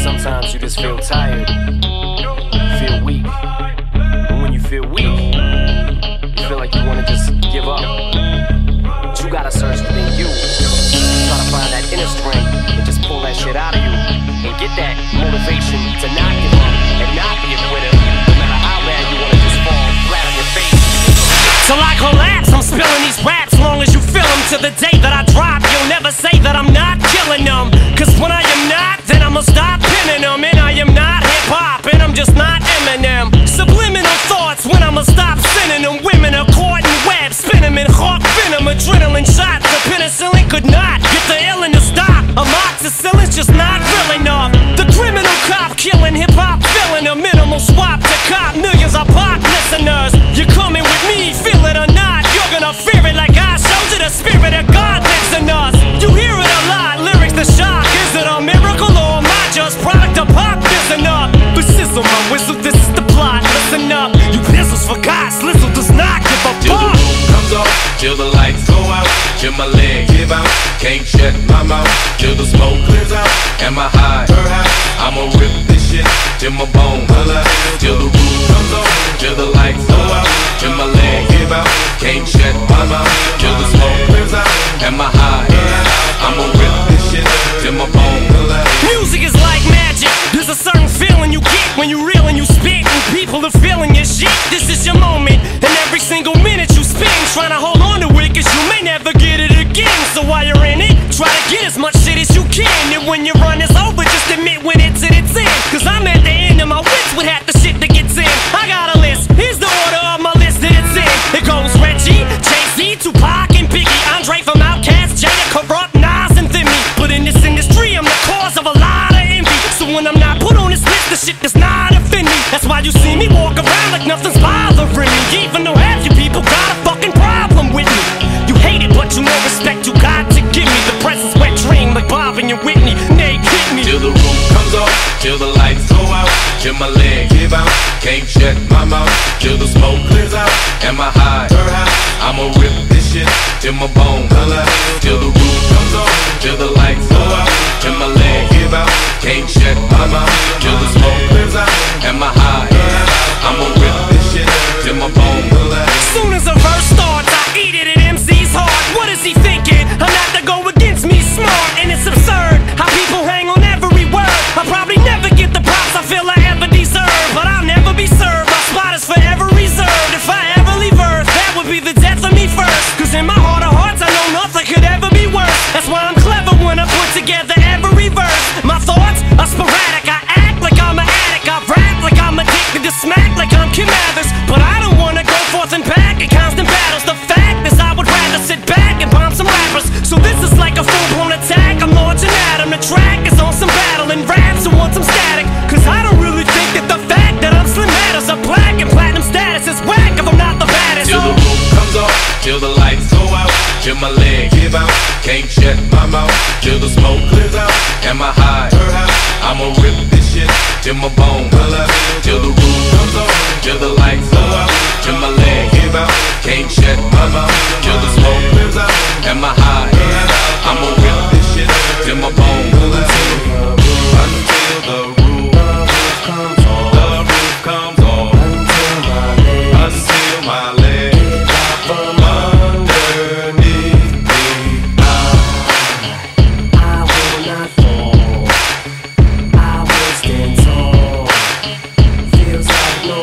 Sometimes you just feel tired, feel weak. And when you feel weak, you feel like you want to just give up. But you gotta search within you. Try to find that inner strength and just pull that shit out of you. And get that motivation to not give up and not be a quitter. No matter how bad you want to just fall flat on your face. Till I collapse, I'm spilling these raps long as you feel them. To the day that I drop, you'll never say that I'm not killing them. Cause when I am not, then I'ma stop pinning them. And I am not hip-hop, and I'm just not Eminem. Subliminal thoughts when I'ma stop sending them. Women are caught in webs, spin them in hawk venom. Adrenaline shots, the penicillin could not get the illin to stop. Amoxicillin's just not real enough. The criminal cop killing hip-hop, filling a minimal swap to cop. Millions of pop listeners, you're coming with me, feel it or not. You're gonna fear it like I showed you. The spirit of God lives in us. You hear it a lot, lyrics the shock. Is it a miracle or am I just product of pop? Listen up, but sizzle my whistle, this is the plot. Listen up, you pistols for God, Slizzle does not give a fuck. Till the roof comes off, till the lights go out, till my leg give out, can't shut my mouth, till the smoke clears out, and my high, I'ma rip this shit till my bone holla. Till the roof comes off, till the lights go out, till my leg give out, can't shut my mouth, till the smoke clears out, and my high, I'ma rip this shit till my bone holla. Music is like magic. There's a certain feeling you get when you reel and you spit, and people are feeling your shit. This is your moment, and every single minute you spend trying to hold on to it, cause you may never get it again. So while you're in it, try to get as much shit as you can. And when your run is over, just admit when it's in its end. Cause I'm at the end of my wits with half the shit that gets in. I got a list, here's the order of my list that it's in. It goes Reggie, Jay-Z, Tupac, and Biggie, Andre from Outkast, Jada, Corrupt, Nas, and Thimmy. But in this industry, I'm the cause of a lot of envy. So when I'm not put on this list, the shit does not offend me. That's why you see me walk around like nothing's bothering me. Even though half you people got a fucking problem with me. You hate it, but you know respect you got to give me. The presence wet dream like Bob and your Whitney. Nay, hit me. Till the roof comes off, till the lights go out, till my leg give out, can't shut my mouth, till the smoke clears out, and my high, I'ma rip this shit till my bone holla. Till the roof comes off, till the lights go out, till my leg give out, can't shut my mouth, till the smoke clears out, and my high, I'ma rip this shit till my bone holla. Soon as a verse starts, I eat it at MC's heart. What is he thinking? I'm not to go against me, smart, and it's absurd how people hang on every word. I'll probably never get the props I feel I ever deserve, but I'll never be served. My spot is forever reserved. If I ever leave Earth, that would be the death of me first. Cause in my heart of hearts, I know nothing could ever be worse. That's why I'm clever when I put together every verse. My thoughts are sporadic, I act like I'm an addict, I rap like I'm addicted to smack like I'm Kim Mathers. But I don't wanna go forth and back in constant battles. The fact is I would rather sit back and bomb some rappers. So this is like a full-blown attack, I'm launching at 'em. The track is on some battle and raps who want some static. Cause I don't really think that the fact that I'm Slim matters. A black and platinum status is whack if I'm not the baddest. Till the roof comes off, till the lights go out, till my leg give out, can't shut my mouth, till the smoke clears out, and my high, I'ma rip this shit till my bone holla. Till the roof comes off, till the lights go out, till my leg give out, can't shut my mouth, till the smoke clears out, and my high, I'ma rip this shit till my bone holla. Until the roof comes off, the roof comes off, until my leg from underneath me. I will not fall, I will stand tall. Feels like no